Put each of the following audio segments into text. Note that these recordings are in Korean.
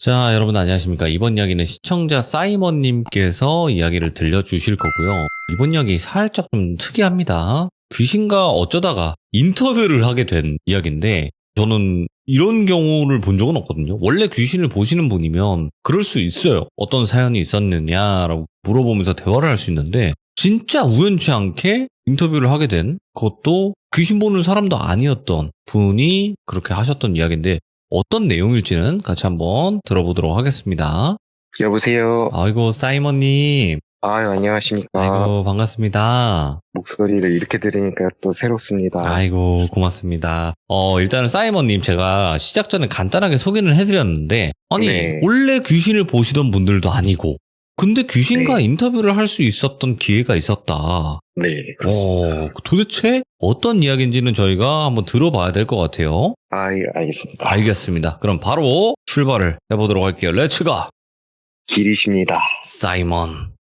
자, 여러분 안녕하십니까. 이번 이야기는 시청자 사이먼님께서 이야기를 들려주실 거고요. 이번 이야기 살짝 좀 특이합니다. 귀신과 어쩌다가 인터뷰를 하게 된 이야기인데, 저는 이런 경우를 본 적은 없거든요. 원래 귀신을 보시는 분이면 그럴 수 있어요. 어떤 사연이 있었느냐라고 물어보면서 대화를 할 수 있는데, 진짜 우연치 않게 인터뷰를 하게 된, 그것도 귀신 보는 사람도 아니었던 분이 그렇게 하셨던 이야기인데, 어떤 내용일지는 같이 한번 들어보도록 하겠습니다. 여보세요. 아이고, 사이먼님. 아유, 안녕하십니까. 아이고, 반갑습니다. 목소리를 이렇게 들으니까 또 새롭습니다. 아이고, 고맙습니다. 일단은 사이먼님 제가 시작 전에 간단하게 소개를 해드렸는데, 아니, 네. 원래 귀신을 보시던 분들도 아니고, 근데 귀신과 네. 인터뷰를 할 수 있었던 기회가 있었다. 네, 그렇습니다. 도대체 어떤 이야기인지는 저희가 한번 들어봐야 될 것 같아요. 예, 알겠습니다. 알겠습니다. 그럼 바로 출발을 해보도록 할게요. 렛츠가! 길이십니다. 사이먼.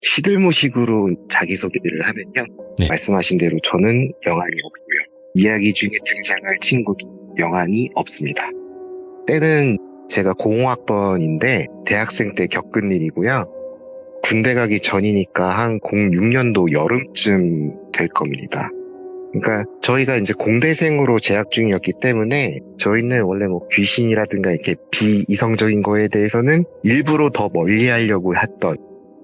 시들무식으로 자기소개를 하면요. 네. 말씀하신 대로 저는 영안이 없고요. 이야기 중에 등장할 친구도 영안이 없습니다. 때는 제가 00학번인데 대학생 때 겪은 일이고요. 군대 가기 전이니까 한 06년도 여름쯤 될 겁니다. 그러니까 저희가 이제 공대생으로 재학 중이었기 때문에 저희는 원래 뭐 귀신이라든가 이렇게 비이성적인 거에 대해서는 일부러 더 멀리 하려고 했던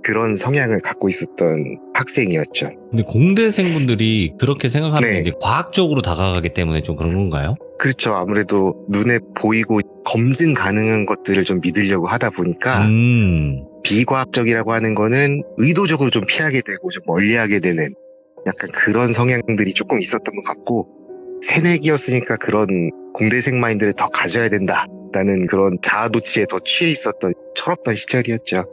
그런 성향을 갖고 있었던 학생이었죠. 근데 공대생분들이 그렇게 생각하는 게 네. 이제 과학적으로 다가가기 때문에 좀 그런 건가요? 그렇죠. 아무래도 눈에 보이고 검증 가능한 것들을 좀 믿으려고 하다 보니까 비과학적이라고 하는 거는 의도적으로 좀 피하게 되고 좀 멀리하게 되는 약간 그런 성향들이 조금 있었던 것 같고, 새내기였으니까 그런 공대생 마인드를 더 가져야 된다라는 그런 자아도취에 더 취해 있었던 철없던 시절이었죠.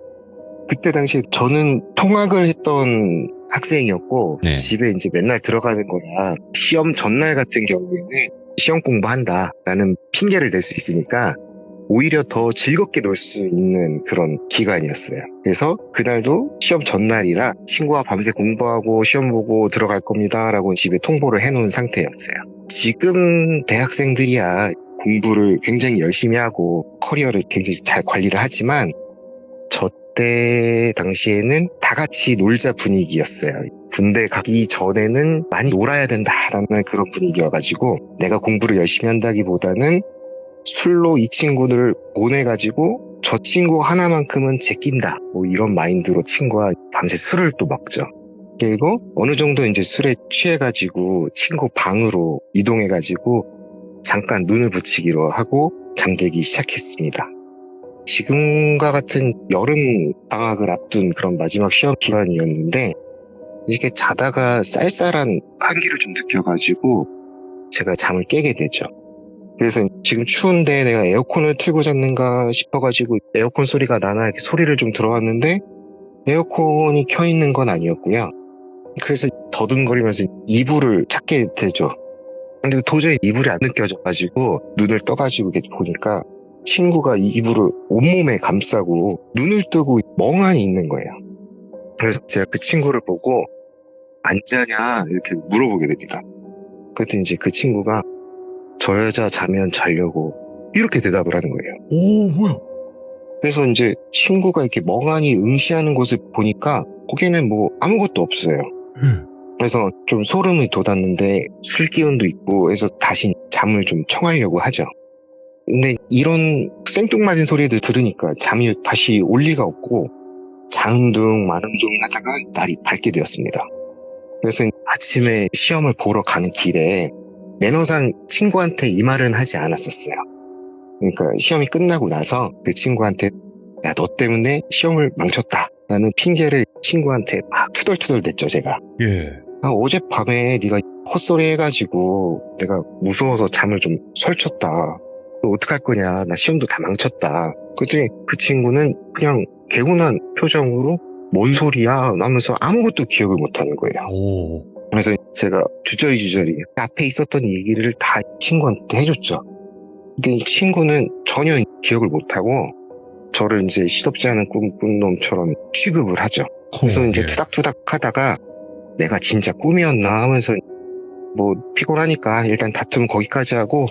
그때 당시에 저는 통학을 했던 학생이었고, 네. 집에 이제 맨날 들어가는 거라 시험 전날 같은 경우에는 시험 공부한다라는 핑계를 댈 수 있으니까 오히려 더 즐겁게 놀 수 있는 그런 기간이었어요. 그래서 그날도 시험 전날이라 친구와 밤새 공부하고 시험 보고 들어갈 겁니다 라고 집에 통보를 해놓은 상태였어요. 지금 대학생들이야 공부를 굉장히 열심히 하고 커리어를 굉장히 잘 관리를 하지만 저 때 당시에는 다 같이 놀자 분위기였어요. 군대 가기 전에는 많이 놀아야 된다라는 그런 분위기여가지고 내가 공부를 열심히 한다기보다는 술로 이 친구들을 보내가지고 저 친구 하나만큼은 제낀다 뭐 이런 마인드로 친구와 밤새 술을 또 먹죠. 그리고 어느 정도 이제 술에 취해가지고 친구 방으로 이동해가지고 잠깐 눈을 붙이기로 하고 잠들기 시작했습니다. 지금과 같은 여름 방학을 앞둔 그런 마지막 시험 기간이었는데 이렇게 자다가 쌀쌀한 한기를 좀 느껴가지고 제가 잠을 깨게 되죠. 그래서 지금 추운데 내가 에어컨을 틀고 잤는가 싶어가지고 에어컨 소리가 나나 이렇게 소리를 좀 들어왔는데 에어컨이 켜있는 건 아니었고요. 그래서 더듬거리면서 이불을 찾게 되죠. 근데 도저히 이불이 안 느껴져가지고 눈을 떠가지고 이렇게 보니까 친구가 이불을 온몸에 감싸고 눈을 뜨고 멍하니 있는 거예요. 그래서 제가 그 친구를 보고 안 자냐 이렇게 물어보게 됩니다. 그랬더니 이제 그 친구가 저 여자 자면 자려고 이렇게 대답을 하는 거예요. 오, 뭐야? 그래서 이제 친구가 이렇게 멍하니 응시하는 것을 보니까 거기에는 뭐 아무것도 없어요. 그래서 좀 소름이 돋았는데 술 기운도 있고 해서 다시 잠을 좀 청하려고 하죠. 근데 이런 생뚱맞은 소리들 들으니까 잠이 다시 올 리가 없고 장흥둥 만흥둥 하다가 날이 밝게 되었습니다. 그래서 아침에 시험을 보러 가는 길에 매너상 친구한테 이 말은 하지 않았었어요. 그러니까 시험이 끝나고 나서 그 친구한테 야, 너 때문에 시험을 망쳤다 라는 핑계를 친구한테 막 투덜투덜 댔죠, 제가. 예. 어젯밤에 네가 헛소리 해가지고 내가 무서워서 잠을 좀 설쳤다. 너 어떡할 거냐, 나 시험도 다 망쳤다. 그랬더니 그 친구는 그냥 개운한 표정으로 뭔 소리야 하면서 아무것도 기억을 못하는 거예요. 오. 그래서 제가 주저리 앞에 있었던 얘기를 다 친구한테 해줬죠. 근데 이 친구는 전혀 기억을 못하고 저를 이제 시덥지 않은 꿈꾼 놈처럼 취급을 하죠. 그래서 이제 투닥투닥 하다가 내가 진짜 꿈이었나 하면서 뭐 피곤하니까 일단 다툼 거기까지 하고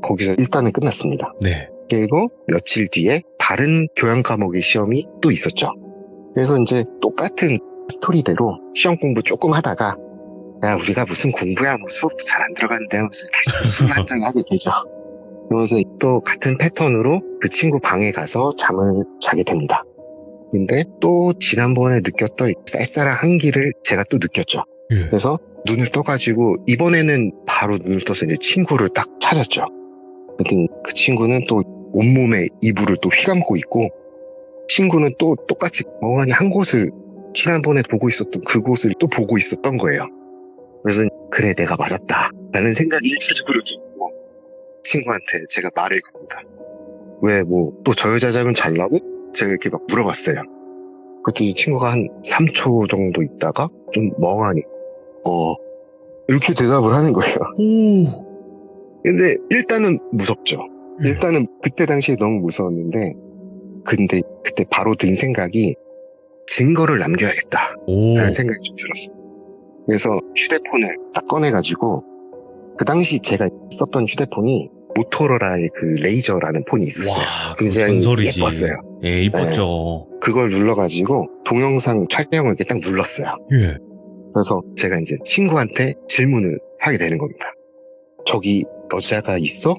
거기서 일단은 끝났습니다. 네. 그리고 며칠 뒤에 다른 교양 과목의 시험이 또 있었죠. 그래서 이제 똑같은 스토리대로 시험 공부 조금 하다가 야 우리가 무슨 공부야 뭐 수업도 잘 안 들어가는데 하면서 다시 또 술 한잔 하게 되죠. 그러면서 또 같은 패턴으로 그 친구 방에 가서 잠을 자게 됩니다. 근데 또 지난번에 느꼈던 쌀쌀한 한기를 제가 또 느꼈죠. 예. 그래서 눈을 떠가지고 이번에는 바로 눈을 떠서 이제 친구를 딱 찾았죠. 그랬더니 그 친구는 또 온몸에 이불을 또 휘감고 있고 친구는 또 똑같이 멍하니 한 곳을 지난번에 보고 있었던 그곳을 또 보고 있었던 거예요. 그래서 그래 내가 맞았다 라는 생각이 1차적으로 들고 친구한테 제가 말을 겁니다. 왜 뭐 또 저 여자 자면 잘라고? 제가 이렇게 막 물어봤어요. 그랬더니 친구가 한 3초 정도 있다가 좀 멍하니 이렇게 대답을 하는 거예요. 오. 근데 일단은 무섭죠. 예. 일단은 그때 당시에 너무 무서웠는데 근데 그때 바로 든 생각이 증거를 남겨야겠다 오. 라는 생각이 좀 들었어요. 그래서 휴대폰을 딱 꺼내가지고 그 당시 제가 썼던 휴대폰이 모토로라의 그 레이저라는 폰이 있었어요. 와, 굉장히 전설이지. 예뻤어요. 예, 이뻤죠. 그걸 눌러가지고 동영상 촬영을 이렇게 딱 눌렀어요. 예. 그래서 제가 이제 친구한테 질문을 하게 되는 겁니다. 저기 여자가 있어?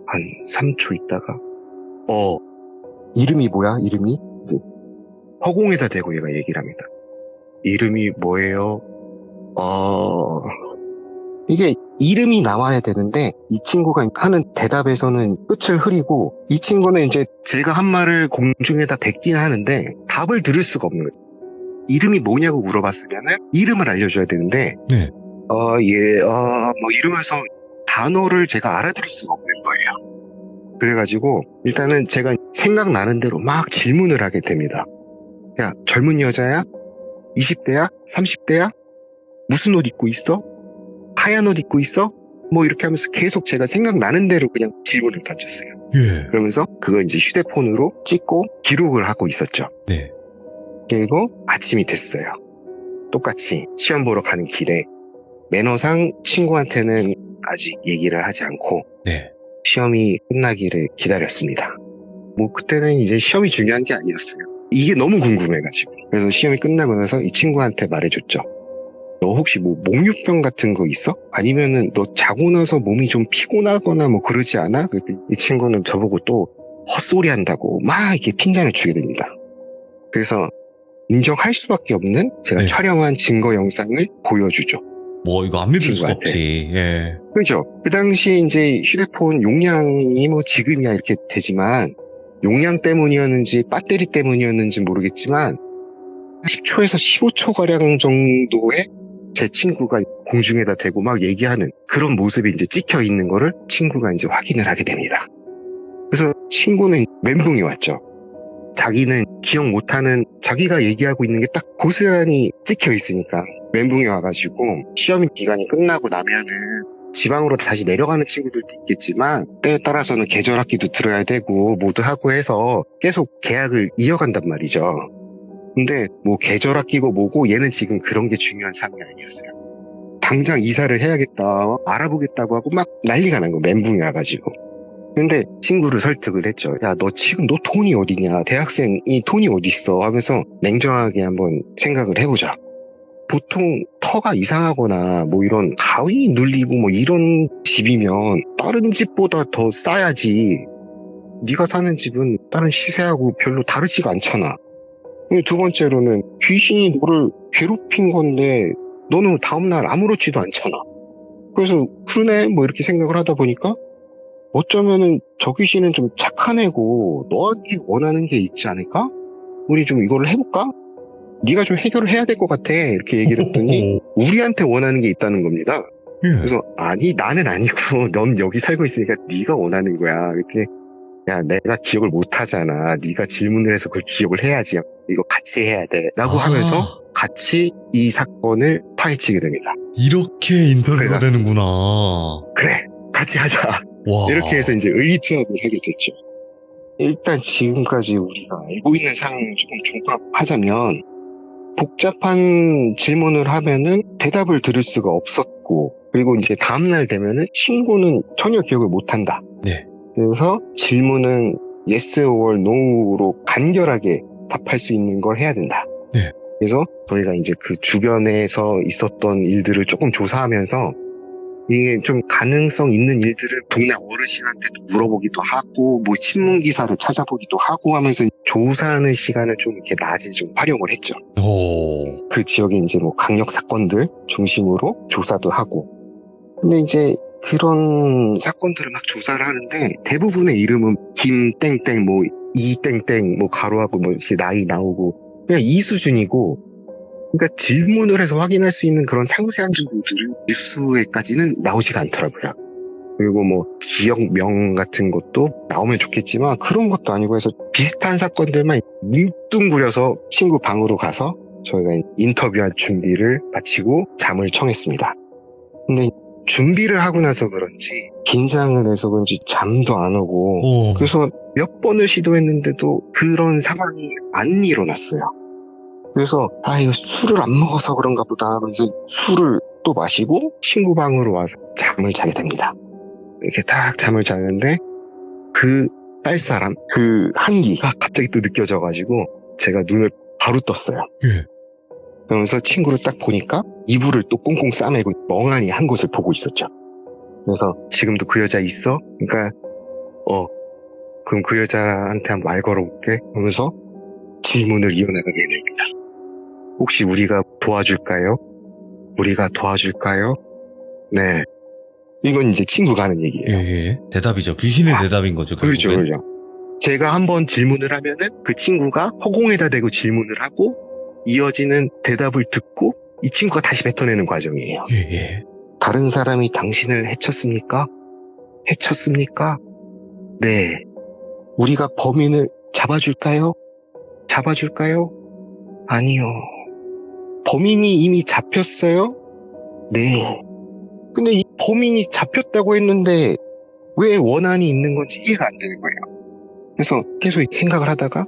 한 3초 있다가 이름이 뭐야? 이름이? 허공에다 대고 얘가 얘기를 합니다. 이름이 뭐예요? 이게 이름이 나와야 되는데 이 친구가 하는 대답에서는 끝을 흐리고 이 친구는 이제 제가 한 말을 공중에다 뱉긴 하는데 답을 들을 수가 없는 거예요. 이름이 뭐냐고 물어봤으면은 이름을 알려줘야 되는데 네. 뭐 이러면서 단어를 제가 알아들을 수가 없는 거예요. 그래가지고 일단은 제가 생각나는 대로 막 질문을 하게 됩니다. 야, 젊은 여자야? 20대야? 30대야? 무슨 옷 입고 있어? 하얀 옷 입고 있어? 뭐 이렇게 하면서 계속 제가 생각나는 대로 그냥 질문을 던졌어요. 예. 그러면서 그걸 이제 휴대폰으로 찍고 기록을 하고 있었죠. 네. 그리고 아침이 됐어요. 똑같이 시험 보러 가는 길에 매너상 친구한테는 아직 얘기를 하지 않고 네. 시험이 끝나기를 기다렸습니다. 뭐 그때는 이제 시험이 중요한 게 아니었어요. 이게 너무 궁금해가지고. 그래서 시험이 끝나고 나서 이 친구한테 말해줬죠. 너 혹시 뭐 목류병 같은 거 있어? 아니면은 너 자고 나서 몸이 좀 피곤하거나 뭐 그러지 않아? 그랬더니 이 친구는 저보고 또 헛소리 한다고 막 이렇게 핀잔을 주게 됩니다. 그래서 인정할 수밖에 없는 제가 네. 촬영한 증거 영상을 보여주죠. 뭐 이거 안 믿을 수가 친구한테. 없지. 예. 그죠? 그 당시 이제 휴대폰 용량이 뭐 지금이야 이렇게 되지만 용량 때문이었는지 배터리 때문이었는지 모르겠지만 10초에서 15초가량 정도의 제 친구가 공중에다 대고 막 얘기하는 그런 모습이 이제 찍혀 있는 거를 친구가 이제 확인을 하게 됩니다. 그래서 친구는 멘붕이 왔죠. 자기는 기억 못하는 자기가 얘기하고 있는 게 딱 고스란히 찍혀 있으니까 멘붕이 와가지고 시험 기간이 끝나고 나면은 지방으로 다시 내려가는 친구들도 있겠지만 때에 따라서는 계절학기도 들어야 되고 모두 하고 해서 계속 계약을 이어간단 말이죠. 근데 뭐 계절학기고 뭐고 얘는 지금 그런 게 중요한 상황이 아니었어요. 당장 이사를 해야겠다 알아보겠다고 하고 막 난리가 난 거 멘붕이 와가지고. 근데 친구를 설득을 했죠. 야, 너 지금 너 돈이 어디냐? 대학생이 돈이 어딨어? 하면서 냉정하게 한번 생각을 해보자. 보통 터가 이상하거나 뭐 이런 가위 눌리고 뭐 이런 집이면 다른 집보다 더 싸야지. 네가 사는 집은 다른 시세하고 별로 다르지가 않잖아. 두 번째로는 귀신이 너를 괴롭힌 건데 너는 다음날 아무렇지도 않잖아. 그래서 그러네 뭐 이렇게 생각을 하다 보니까 어쩌면은 저 귀신은 좀 착한 애고 너한테 원하는 게 있지 않을까? 우리 좀 이거를 해볼까? 네가 좀 해결을 해야 될 것 같아 이렇게 얘기를 했더니 우리한테 원하는 게 있다는 겁니다. 예. 그래서 아니 나는 아니고 넌 여기 살고 있으니까 네가 원하는 거야. 이렇게 야 내가 기억을 못 하잖아. 네가 질문을 해서 그걸 기억을 해야지. 이거 같이 해야 돼 라고 하면서 같이 이 사건을 파헤치게 됩니다. 이렇게 인터뷰가 그래서- 되는구나. 그래 같이 하자. 와. 이렇게 해서 이제 의기투합을 하게 됐죠. 일단 지금까지 우리가 알고 있는 상황을 조금 종합하자면 복잡한 질문을 하면은 대답을 들을 수가 없었고 그리고 이제 다음날 되면은 친구는 전혀 기억을 못한다. 네. 그래서 질문은 yes or no로 간결하게 답할 수 있는 걸 해야 된다. 네. 그래서 저희가 이제 그 주변에서 있었던 일들을 조금 조사하면서 이게 좀 가능성 있는 일들을 동네 어르신한테도 물어보기도 하고 뭐 신문 기사를 찾아보기도 하고 하면서 조사하는 시간을 좀 이렇게 낮에 좀 활용을 했죠. 오. 그 지역의 이제 뭐 강력 사건들 중심으로 조사도 하고. 근데 이제 그런 사건들을 막 조사를 하는데 대부분의 이름은 김땡땡 뭐 이땡땡 뭐 가로하고 뭐 이렇게 나이 나오고 그냥 이 수준이고, 그러니까 질문을 해서 확인할 수 있는 그런 상세한 정보들은 뉴스에까지는 나오지가 않더라고요. 그리고 뭐 지역명 같은 것도 나오면 좋겠지만 그런 것도 아니고 해서 비슷한 사건들만 뭉뚱그려서 친구 방으로 가서 저희가 인터뷰할 준비를 마치고 잠을 청했습니다. 근데 준비를 하고 나서 그런지 긴장을 해서 그런지 잠도 안 오고 오. 그래서 몇 번을 시도했는데도 그런 상황이 안 일어났어요. 그래서 이거 술을 안 먹어서 그런가 보다 하면서 술을 또 마시고 친구 방으로 와서 잠을 자게 됩니다. 이렇게 딱 잠을 자는데 그 딸사람 그 한기가 갑자기 또 느껴져가지고 제가 눈을 바로 떴어요. 예. 그러면서 친구를 딱 보니까 이불을 또 꽁꽁 싸매고 멍하니 한 곳을 보고 있었죠. 그래서 지금도 그 여자 있어? 그러니까 그럼 그 여자한테 한번 말 걸어볼게 하면서 질문을 이어나가게 됩니다. 혹시 우리가 도와줄까요? 우리가 도와줄까요? 네. 이건 이제 친구가 하는 얘기예요. 예. 대답이죠. 귀신의 대답인 거죠. 그렇죠, 결국엔. 그렇죠. 제가 한번 질문을 하면은 그 친구가 허공에다 대고 질문을 하고 이어지는 대답을 듣고 이 친구가 다시 뱉어내는 과정이에요. 예. 다른 사람이 당신을 해쳤습니까? 해쳤습니까? 네. 우리가 범인을 잡아줄까요? 잡아줄까요? 아니요. 범인이 이미 잡혔어요? 네. 근데 이 범인이 잡혔다고 했는데 왜 원한이 있는 건지 이해가 안 되는 거예요. 그래서 계속 생각을 하다가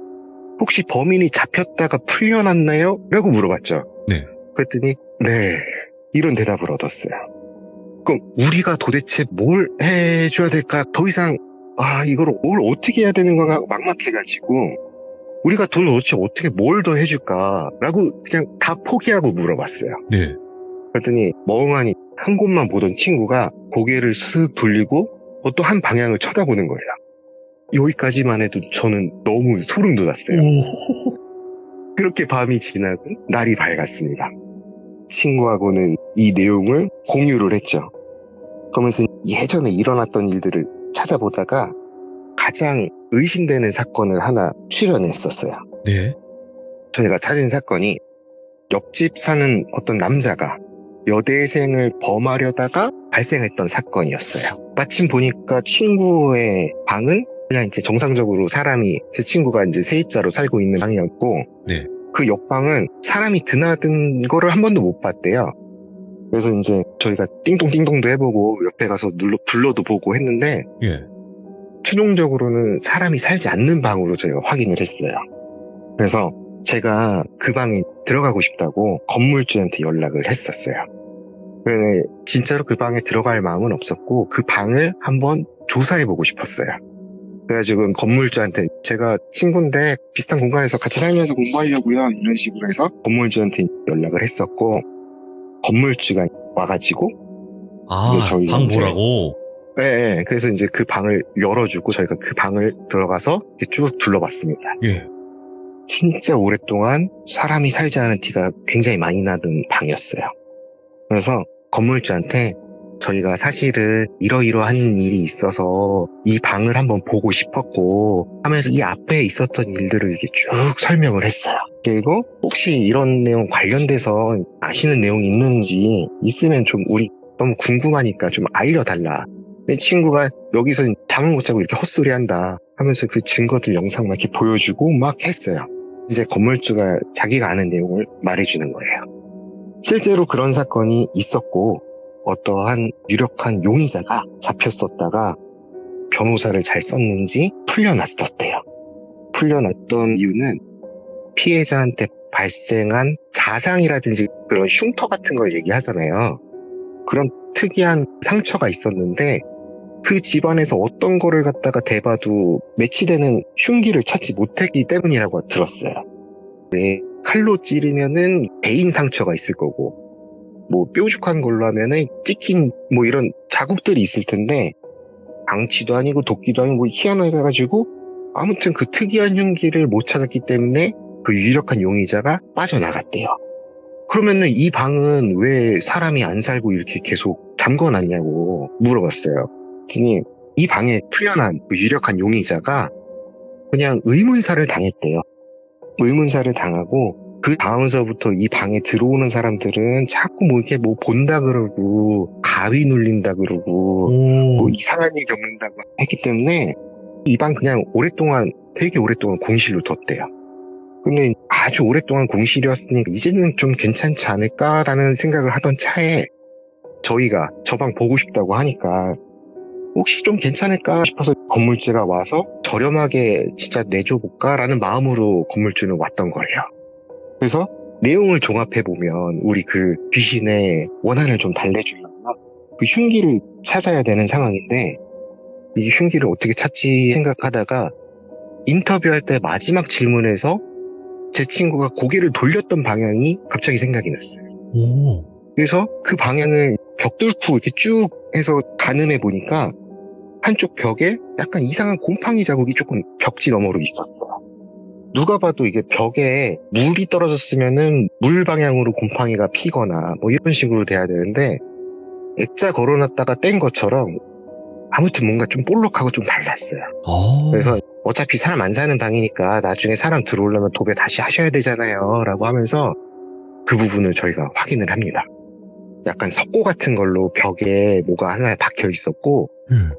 혹시 범인이 잡혔다가 풀려났나요? 라고 물어봤죠. 네. 그랬더니 네. 이런 대답을 얻었어요. 그럼 우리가 도대체 뭘 해줘야 될까? 더 이상 이걸 뭘 어떻게 해야 되는 건가 막막해가지고 우리가 돈을 도대체 어떻게 뭘 더 해줄까? 라고 그냥 다 포기하고 물어봤어요. 네. 그랬더니 멍하니 한 곳만 보던 친구가 고개를 슥 돌리고 또 한 방향을 쳐다보는 거예요. 여기까지만 해도 저는 너무 소름 돋았어요. 오. 그렇게 밤이 지나고 날이 밝았습니다. 친구하고는 이 내용을 공유를 했죠. 그러면서 예전에 일어났던 일들을 찾아보다가 가장 의심되는 사건을 하나 추려냈었어요. 네. 저희가 찾은 사건이 옆집 사는 어떤 남자가 여대생을 범하려다가 발생했던 사건이었어요. 마침 보니까 친구의 방은 그냥 이제 정상적으로 제 친구가 이제 세입자로 살고 있는 방이었고, 네. 그 옆방은 사람이 드나든 거를 한 번도 못 봤대요. 그래서 이제 저희가 띵동띵동도 해보고 옆에 가서 불러도 보고 했는데, 예. 최종적으로는 사람이 살지 않는 방으로 저희가 확인을 했어요. 그래서 제가 그 방에 들어가고 싶다고 건물주한테 연락을 했었어요. 근데 진짜로 그 방에 들어갈 마음은 없었고 그 방을 한번 조사해보고 싶었어요. 그래가지고 건물주한테 제가 친구인데 비슷한 공간에서 같이 살면서 공부하려고요 이런 식으로 해서 건물주한테 연락을 했었고, 건물주가 와가지고 저희가 방 이제 보라고? 네, 그래서 이제 그 방을 열어주고 저희가 그 방을 들어가서 이렇게 쭉 둘러봤습니다. 예. 진짜 오랫동안 사람이 살지 않은 티가 굉장히 많이 나던 방이었어요. 그래서 건물주한테 저희가 사실은 이러이러한 일이 있어서 이 방을 한번 보고 싶었고 하면서 이 앞에 있었던 일들을 이렇게 쭉 설명을 했어요. 그리고 혹시 이런 내용 관련돼서 아시는 내용이 있는지 있으면 좀 우리 너무 궁금하니까 좀 알려달라. 내 친구가 여기서 잠을 못 자고 이렇게 헛소리한다 하면서 그 증거들 영상 막 이렇게 보여주고 막 했어요. 이제 건물주가 자기가 아는 내용을 말해주는 거예요. 실제로 그런 사건이 있었고 어떠한 유력한 용의자가 잡혔었다가 변호사를 잘 썼는지 풀려났었대요. 풀려났던 이유는 피해자한테 발생한 자상이라든지 그런 흉터 같은 걸 얘기하잖아요. 그런 특이한 상처가 있었는데 그 집안에서 어떤 거를 갖다가 대봐도 매치되는 흉기를 찾지 못했기 때문이라고 들었어요. 왜 칼로 찌르면은 배인 상처가 있을 거고 뭐 뾰족한 걸로 하면은 찍힌 뭐 이런 자국들이 있을 텐데 방치도 아니고 도끼도 아니고 뭐 희한하게 가지고 아무튼 그 특이한 흉기를 못 찾았기 때문에 그 유력한 용의자가 빠져나갔대요. 그러면은 이 방은 왜 사람이 안 살고 이렇게 계속 잠궈놨냐고 물어봤어요. 그랬더니 이 방에 풀려난 그 유력한 용의자가 그냥 의문사를 당했대요. 의문사를 당하고 그 다음서부터 이 방에 들어오는 사람들은 자꾸 뭐 이렇게 뭐 본다 그러고 가위 눌린다 그러고 뭐 이상한 일 겪는다고 했기 때문에 이 방 그냥 되게 오랫동안 공실로 뒀대요. 근데 아주 오랫동안 공실이었으니까 이제는 좀 괜찮지 않을까라는 생각을 하던 차에 저희가 저 방 보고 싶다고 하니까 혹시 좀 괜찮을까 싶어서 건물주가 와서 저렴하게 진짜 내줘볼까라는 마음으로 건물주는 왔던 거예요. 그래서 내용을 종합해보면 우리 그 귀신의 원한을 좀 달래주려면 그 흉기를 찾아야 되는 상황인데 이 흉기를 어떻게 찾지 생각하다가 인터뷰할 때 마지막 질문에서 제 친구가 고개를 돌렸던 방향이 갑자기 생각이 났어요. 그래서 그 방향을 벽 뚫고 이렇게 쭉 해서 가늠해 보니까 한쪽 벽에 약간 이상한 곰팡이 자국이 조금 벽지 너머로 있었어요. 누가 봐도 이게 벽에 물이 떨어졌으면은 물 방향으로 곰팡이가 피거나 뭐 이런 식으로 돼야 되는데 액자 걸어놨다가 뗀 것처럼 아무튼 뭔가 좀 볼록하고 좀 달랐어요. 그래서 어차피 사람 안 사는 방이니까 나중에 사람 들어오려면 도배 다시 하셔야 되잖아요 라고 하면서 그 부분을 저희가 확인을 합니다. 약간 석고 같은 걸로 벽에 뭐가 하나 박혀 있었고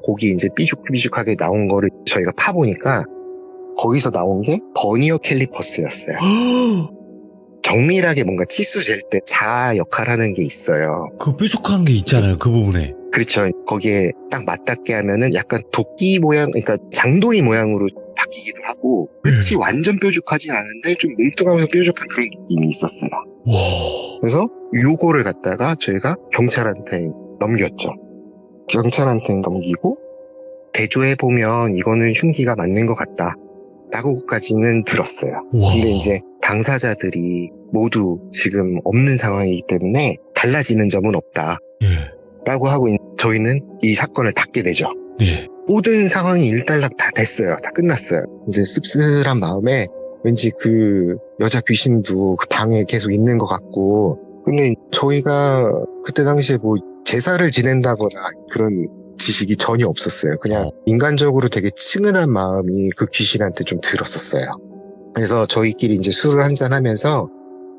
거기 이제 삐죽삐죽하게 나온 거를 저희가 파보니까 거기서 나온 게 버니어 캘리퍼스였어요. 정밀하게 뭔가 치수 잴 때 자 역할하는 게 있어요. 그 뾰족한 게 있잖아요, 그 부분에. 그렇죠. 거기에 딱 맞닿게 하면은 약간 도끼 모양, 그러니까 장도리 모양으로 바뀌기도 하고 끝이 완전 뾰족하진 않은데 좀 뭉뚱하면서 뾰족한 그런 느낌이 있었어요. 와. 그래서 요거를 갖다가 저희가 경찰한테 넘겼죠. 경찰한테 넘기고 대조해보면 이거는 흉기가 맞는 것 같다 라고까지는 들었어요. 와. 근데 이제 당사자들이 모두 지금 없는 상황이기 때문에 달라지는 점은 없다 예. 라고 하고 저희는 이 사건을 닫게 되죠. 예. 모든 상황이 일단락 다 됐어요. 다 끝났어요. 이제 씁쓸한 마음에 왠지 그 여자 귀신도 그 방에 계속 있는 것 같고, 근데 저희가 그때 당시에 뭐 제사를 지낸다거나 그런 지식이 전혀 없었어요. 그냥 인간적으로 되게 친근한 마음이 그 귀신한테 좀 들었었어요. 그래서 저희끼리 이제 술을 한잔 하면서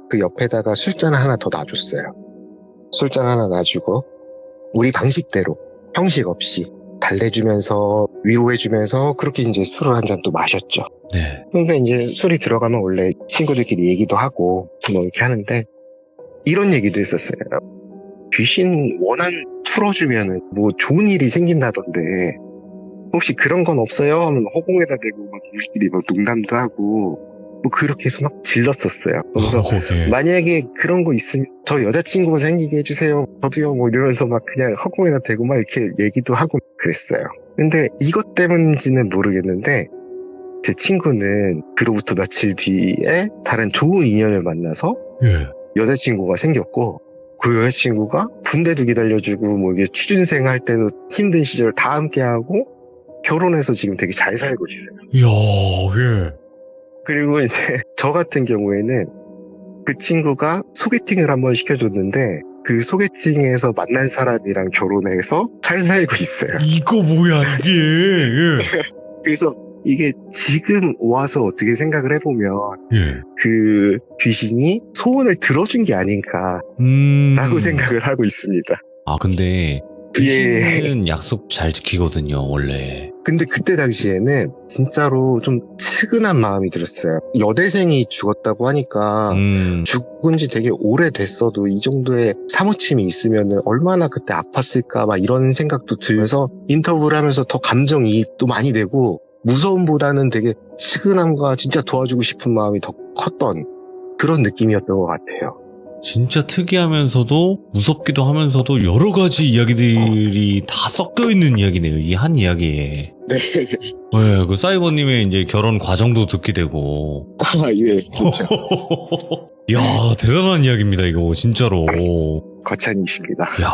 그 옆에다가 술잔 하나 더 놔줬어요. 술잔 하나 놔주고 우리 방식대로 형식 없이 달래주면서 위로해주면서 그렇게 이제 술을 한 잔 또 마셨죠. 네. 그러니까 이제 술이 들어가면 원래 친구들끼리 얘기도 하고 뭐 이렇게 하는데 이런 얘기도 했었어요. 귀신 원한 풀어주면은 뭐 좋은 일이 생긴다던데 혹시 그런 건 없어요? 하면 허공에다 대고 막 우리끼리 막 농담도 하고 뭐 그렇게 해서 막 질렀었어요. 그래서 만약에 그런 거 있으면 저 여자친구가 생기게 해주세요. 저도요 뭐 이러면서 막 그냥 허공에다 대고 막 이렇게 얘기도 하고 그랬어요. 근데 이것 때문인지는 모르겠는데 제 친구는 그로부터 며칠 뒤에 다른 좋은 인연을 만나서 여자친구가 생겼고 그 여자친구가 군대도 기다려주고 뭐 이게 취준생 할 때도 힘든 시절 다 함께하고 결혼해서 지금 되게 잘 살고 있어요. 이야, 예. 그리고 이제 저 같은 경우에는 그 친구가 소개팅을 한번 시켜줬는데 그 소개팅에서 만난 사람이랑 결혼해서 잘 살고 있어요. 이거 뭐야 이게. 예. 그래서 이게 지금 와서 어떻게 생각을 해보면 예. 그 귀신이 소원을 들어준 게 아닌가라고 생각을 하고 있습니다. 아 근데 귀신은 약속 잘 지키거든요 원래. 근데 그때 당시에는 진짜로 좀 측은한 마음이 들었어요. 여대생이 죽었다고 하니까 죽은 지 되게 오래됐어도 이 정도의 사무침이 있으면 얼마나 그때 아팠을까 막 이런 생각도 들면서 인터뷰를 하면서 더 감정이입도 많이 되고 무서움보다는 되게 측은함과 진짜 도와주고 싶은 마음이 더 컸던 그런 느낌이었던 것 같아요. 진짜 특이하면서도 무섭기도 하면서도 여러 가지 이야기들이 다 섞여 있는 이야기네요. 이 한 이야기에. 네. 네, 그 사이버님의 이제 결혼 과정도 듣게 되고. 아, 예, 그렇죠. 이야, 대단한 이야기입니다, 이거, 진짜로. 거찬이십니다. 이야.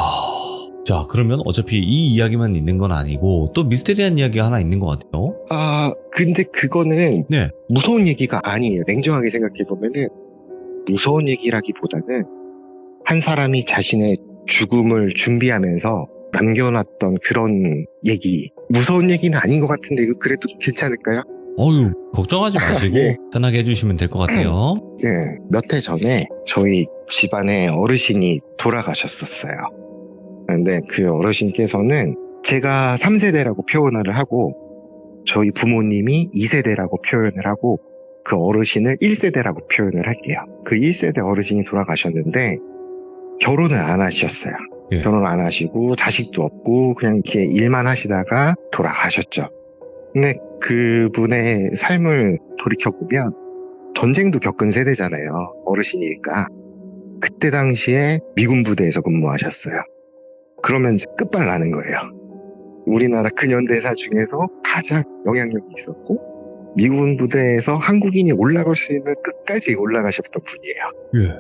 자, 그러면 어차피 이 이야기만 있는 건 아니고, 또 미스테리한 이야기가 하나 있는 것 같아요. 아, 근데 그거는 네. 무서운 얘기가 아니에요. 냉정하게 생각해보면은 무서운 얘기라기보다는 한 사람이 자신의 죽음을 준비하면서 남겨놨던 그런 얘기. 무서운 얘기는 아닌 것 같은데 이거 그래도 괜찮을까요? 어휴, 걱정하지 마시고, 예. 편하게 해주시면 될 것 같아요. 네, 몇 해 전에 저희 집안에 어르신이 돌아가셨었어요. 근데 그 어르신께서는 제가 3세대라고 표현을 하고 저희 부모님이 2세대라고 표현을 하고 그 어르신을 1세대라고 표현을 할게요. 그 1세대 어르신이 돌아가셨는데 결혼을 안 하셨어요. 예. 결혼 안 하시고 자식도 없고 그냥 이렇게 일만 하시다가 돌아가셨죠. 근데 그분의 삶을 돌이켜보면 전쟁도 겪은 세대잖아요. 어르신이니까. 그때 당시에 미군 부대에서 근무하셨어요. 그러면 이제 끝발나는 거예요. 우리나라 근현대사 중에서 가장 영향력이 있었고 미군 부대에서 한국인이 올라갈 수 있는 끝까지 올라가셨던 분이에요. 예.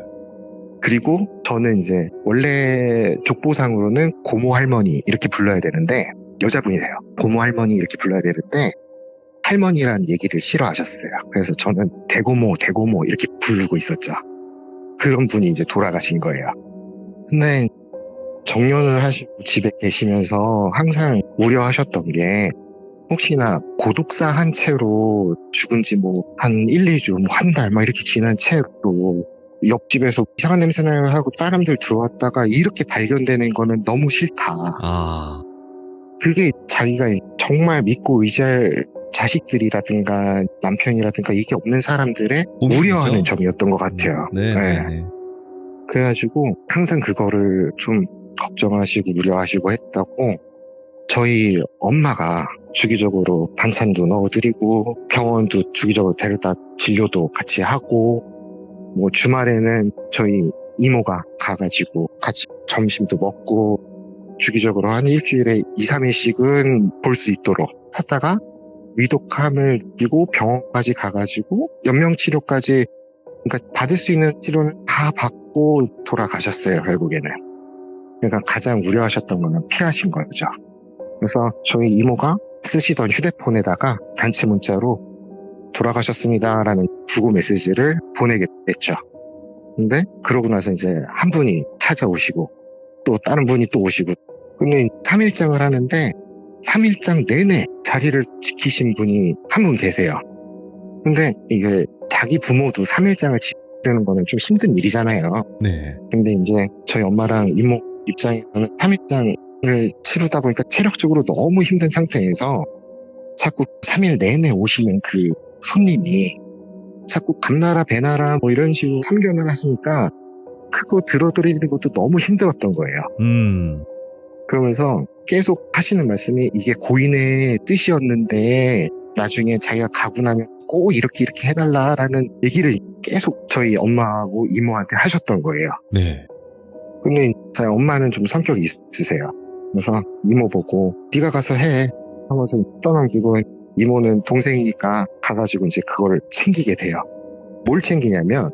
그리고 저는 이제 원래 족보상으로는 고모 할머니 이렇게 불러야 되는데 여자분이세요. 고모 할머니 이렇게 불러야 되는데 할머니라는 얘기를 싫어하셨어요. 그래서 저는 대고모 이렇게 부르고 있었죠. 그런 분이 이제 돌아가신 거예요. 근데 정년을 하시고 집에 계시면서 항상 우려하셨던 게 혹시나 고독사 한 채로 죽은 지 뭐 한 1, 2주, 뭐 한 달 막 이렇게 지난 채로 옆집에서 이상한 냄새 나요 하고 사람들 들어왔다가 이렇게 발견되는 거는 너무 싫다. 아, 그게 자기가 정말 믿고 의지할 자식들이라든가 남편이라든가 이게 없는 사람들의 꿈이죠? 우려하는 점이었던 것 같아요. 네. 네. 네. 그래가지고 항상 그거를 좀 걱정하시고 우려하시고 했다고 저희 엄마가 주기적으로 반찬도 넣어드리고 병원도 주기적으로 데려다 진료도 같이 하고 뭐 주말에는 저희 이모가 가가지고 같이 점심도 먹고 주기적으로 한 일주일에 2, 3일씩은 볼 수 있도록 하다가 위독함을 느끼고 병원까지 가가지고 연명치료까지 그러니까 받을 수 있는 치료는 다 받고 돌아가셨어요. 결국에는. 그러니까 가장 우려하셨던 거는 피하신 거죠. 그래서 저희 이모가 쓰시던 휴대폰에다가 단체 문자로 돌아가셨습니다라는 부고 메시지를 보내게 됐죠. 근데 그러고 나서 이제 한 분이 찾아오시고 또 다른 분이 또 오시고 근데 3일장을 하는데 3일장 내내 자리를 지키신 분이 한 분 계세요. 근데 이게 자기 부모도 3일장을 지키려는 거는 좀 힘든 일이잖아요. 네. 근데 이제 저희 엄마랑 이모 입장에서는 3일장을 치르다 보니까 체력적으로 너무 힘든 상태에서 자꾸 3일 내내 오시는 그 손님이 자꾸 감나라 배나라 뭐 이런 식으로 참견을 하시니까 그거 들어드리는 것도 너무 힘들었던 거예요. 그러면서 계속 하시는 말씀이 이게 고인의 뜻이었는데 나중에 자기가 가고 나면 꼭 이렇게 해달라라는 얘기를 계속 저희 엄마하고 이모한테 하셨던 거예요. 네. 근데 저희 엄마는 좀 성격이 있으세요. 그래서 이모 보고 네가 가서 해 하면서 떠넘기고 이모는 동생이니까 가가지고 이제 그거를 챙기게 돼요. 뭘 챙기냐면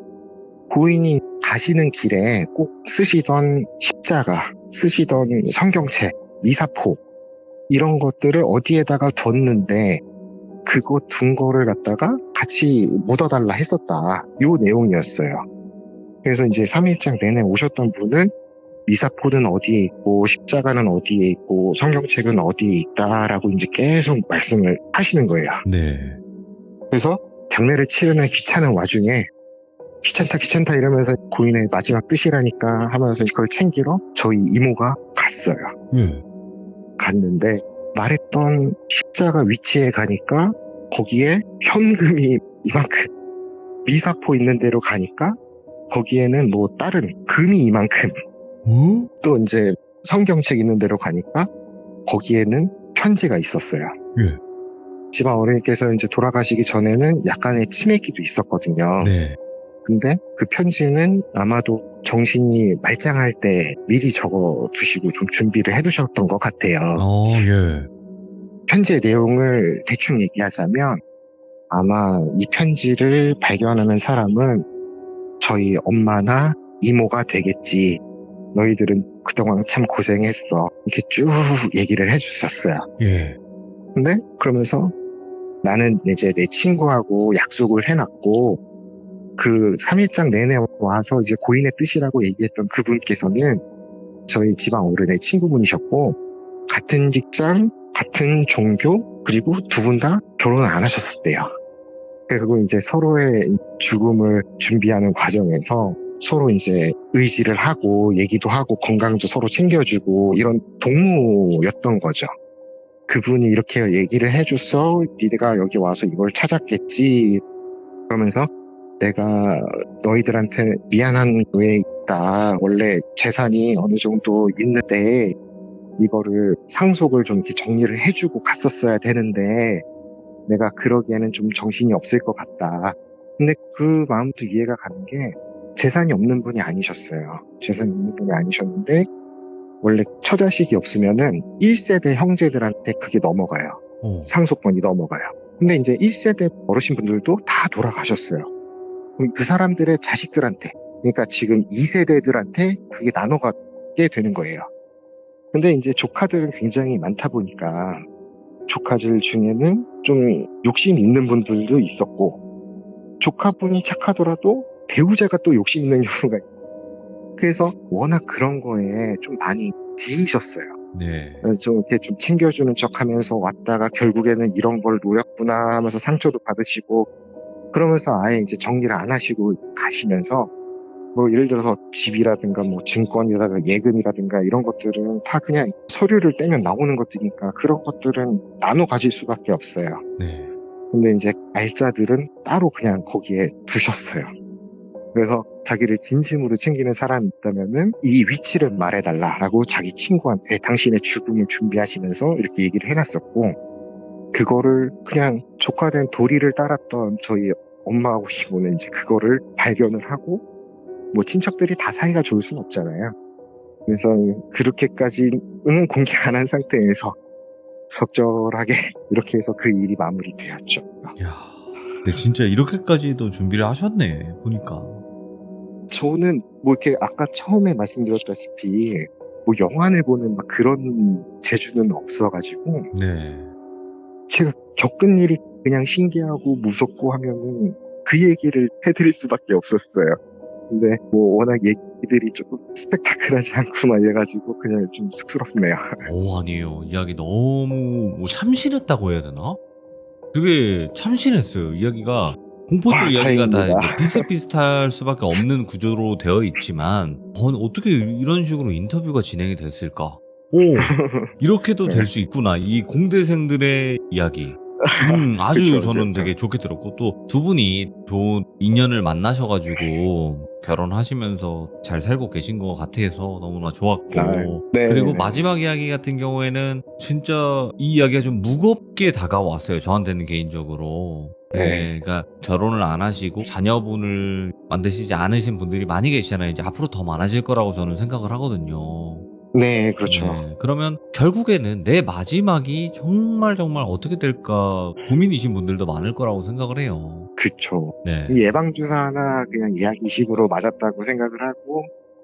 고인이 가시는 길에 꼭 쓰시던 십자가, 쓰시던 성경책, 미사포 이런 것들을 어디에다가 뒀는데 그거 둔 거를 갖다가 같이 묻어달라 했었다. 요 내용이었어요. 그래서 이제 3일장 내내 오셨던 분은 미사포는 어디에 있고 십자가는 어디에 있고 성경책은 어디에 있다라고 이제 계속 말씀을 하시는 거예요. 네. 그래서 장례를 치르는 귀찮은 와중에 귀찮다 이러면서 고인의 마지막 뜻이라니까 하면서 그걸 챙기러 저희 이모가 갔어요. 예. 갔는데 말했던 십자가 위치에 가니까 거기에 현금이 이만큼 미사포 있는 데로 가니까 거기에는 뭐 다른 금이 이만큼 또 이제 성경책 있는 데로 가니까 거기에는 편지가 있었어요. 예. 집안 어른께서 이제 돌아가시기 전에는 약간의 치매기도 있었거든요. 네. 근데 그 편지는 아마도 정신이 말짱할 때 미리 적어 두시고 좀 준비를 해 두셨던 것 같아요. 예. 편지의 내용을 대충 얘기하자면 아마 이 편지를 발견하는 사람은 저희 엄마나 이모가 되겠지. 너희들은 그동안 참 고생했어. 이렇게 쭉 얘기를 해주셨어요. 예. 근데 그러면서 나는 이제 내 친구하고 약속을 해놨고 그 3일장 내내 와서 이제 고인의 뜻이라고 얘기했던 그분께서는 저희 집안 어른의 친구분이셨고 같은 직장, 같은 종교, 그리고 두 분 다 결혼을 안 하셨었대요. 그리고 이제 서로의 죽음을 준비하는 과정에서 서로 이제 의지를 하고 얘기도 하고 건강도 서로 챙겨주고 이런 동무였던 거죠. 그분이 이렇게 얘기를 해줬어. 니네가 여기 와서 이걸 찾았겠지. 그러면서 내가 너희들한테 미안한 게 있다. 원래 재산이 어느 정도 있는데 이거를 상속을 좀 이렇게 정리를 해주고 갔었어야 되는데 내가 그러기에는 좀 정신이 없을 것 같다. 근데 그 마음도 이해가 가는 게 재산이 없는 분이 아니셨어요. 재산이 없는 분이 아니셨는데 원래 처자식이 없으면은 1세대 형제들한테 그게 넘어가요. 상속권이 넘어가요. 근데 이제 1세대 어르신분들도 다 돌아가셨어요. 그럼 그 사람들의 자식들한테, 그러니까 지금 2세대들한테 그게 나눠가게 되는 거예요. 근데 이제 조카들은 굉장히 많다 보니까 조카들 중에는 좀 욕심이 있는 분들도 있었고 조카분이 착하더라도 배우자가 또 욕심 있는 경우가 있어요. 그래서 워낙 그런 거에 좀 많이 뒤지셨어요. 네. 좀 이렇게 좀 챙겨주는 척 하면서 왔다가 결국에는 이런 걸 노렸구나 하면서 상처도 받으시고 그러면서 아예 이제 정리를 안 하시고 가시면서 뭐 예를 들어서 집이라든가 뭐 증권이라든가 예금이라든가 이런 것들은 다 그냥 서류를 떼면 나오는 것들이니까 그런 것들은 나눠 가질 수밖에 없어요. 네. 근데 이제 알짜들은 따로 그냥 거기에 두셨어요. 그래서 자기를 진심으로 챙기는 사람이 있다면은 이 위치를 말해달라라고 자기 친구한테 당신의 죽음을 준비하시면서 이렇게 얘기를 해놨었고 그거를 그냥 조카된 도리를 따랐던 저희 엄마하고 이모는 이제 그거를 발견을 하고 뭐 친척들이 다 사이가 좋을 순 없잖아요. 그래서 그렇게까지는 공개 안 한 상태에서 적절하게 이렇게 해서 그 일이 마무리되었죠. 야, 근데 진짜 이렇게까지도 준비를 하셨네, 보니까. 저는 뭐 이렇게 아까 처음에 말씀드렸다시피 뭐 영화를 보는 막 그런 재주는 없어가지고 네. 제가 겪은 일이 그냥 신기하고 무섭고 하면은 그 얘기를 해드릴 수밖에 없었어요. 근데 뭐 워낙 얘기들이 조금 스펙타클하지 않고 막 이래가지고 그냥 좀 쑥스럽네요. 아니에요. 이야기 너무 뭐 참신했다고 해야 되나? 되게 참신했어요. 이야기가 공포쪽 이야기가 다 다행입니다. 이제 비슷비슷할 수밖에 없는 구조로 되어 있지만 어떻게 이런 식으로 인터뷰가 진행이 됐을까? 이렇게도 네. 될 수 있구나. 이 공대생들의 이야기. 아주 그쵸, 저는 그쵸. 되게 좋게 들었고 또 두 분이 좋은 인연을 만나셔가지고 결혼하시면서 잘 살고 계신 것 같아서 너무나 좋았고 네. 그리고 마지막 이야기 같은 경우에는 진짜 이 이야기가 좀 무겁게 다가왔어요. 저한테는 개인적으로. 네, 그러니까 결혼을 안 하시고 자녀분을 만드시지 않으신 분들이 많이 계시잖아요. 이제 앞으로 더 많아질 거라고 저는 생각을 하거든요. 네, 그렇죠. 네, 그러면 결국에는 내 마지막이 정말 어떻게 될까 고민이신 분들도 많을 거라고 생각을 해요. 그쵸. 네. 예방주사나 그냥 이야기식으로 맞았다고 생각을 하고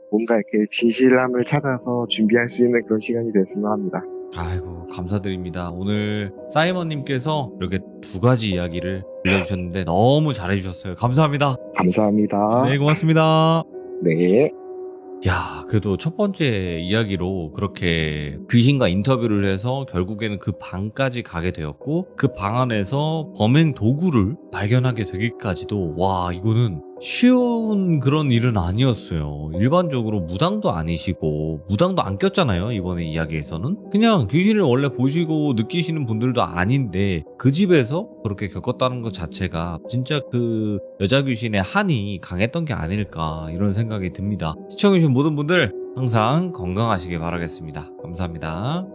뭔가 이렇게 진실함을 찾아서 준비할 수 있는 그런 시간이 됐으면 합니다. 아이고, 감사드립니다. 오늘 사이먼님께서 이렇게 두 가지 이야기를 들려주셨는데 너무 잘해주셨어요. 감사합니다. 감사합니다. 네, 고맙습니다. 네. 야, 그래도 첫 번째 이야기로 그렇게 귀신과 인터뷰를 해서 결국에는 그 방까지 가게 되었고 그 방 안에서 범행 도구를 발견하게 되기까지도 와, 이거는 쉬운 그런 일은 아니었어요. 일반적으로 무당도 아니시고 무당도 안 꼈잖아요. 이번에 이야기에서는 그냥 귀신을 원래 보시고 느끼시는 분들도 아닌데 그 집에서 그렇게 겪었다는 것 자체가 진짜 그 여자 귀신의 한이 강했던 게 아닐까 이런 생각이 듭니다. 시청해주신 모든 분들 항상 건강하시길 바라겠습니다. 감사합니다.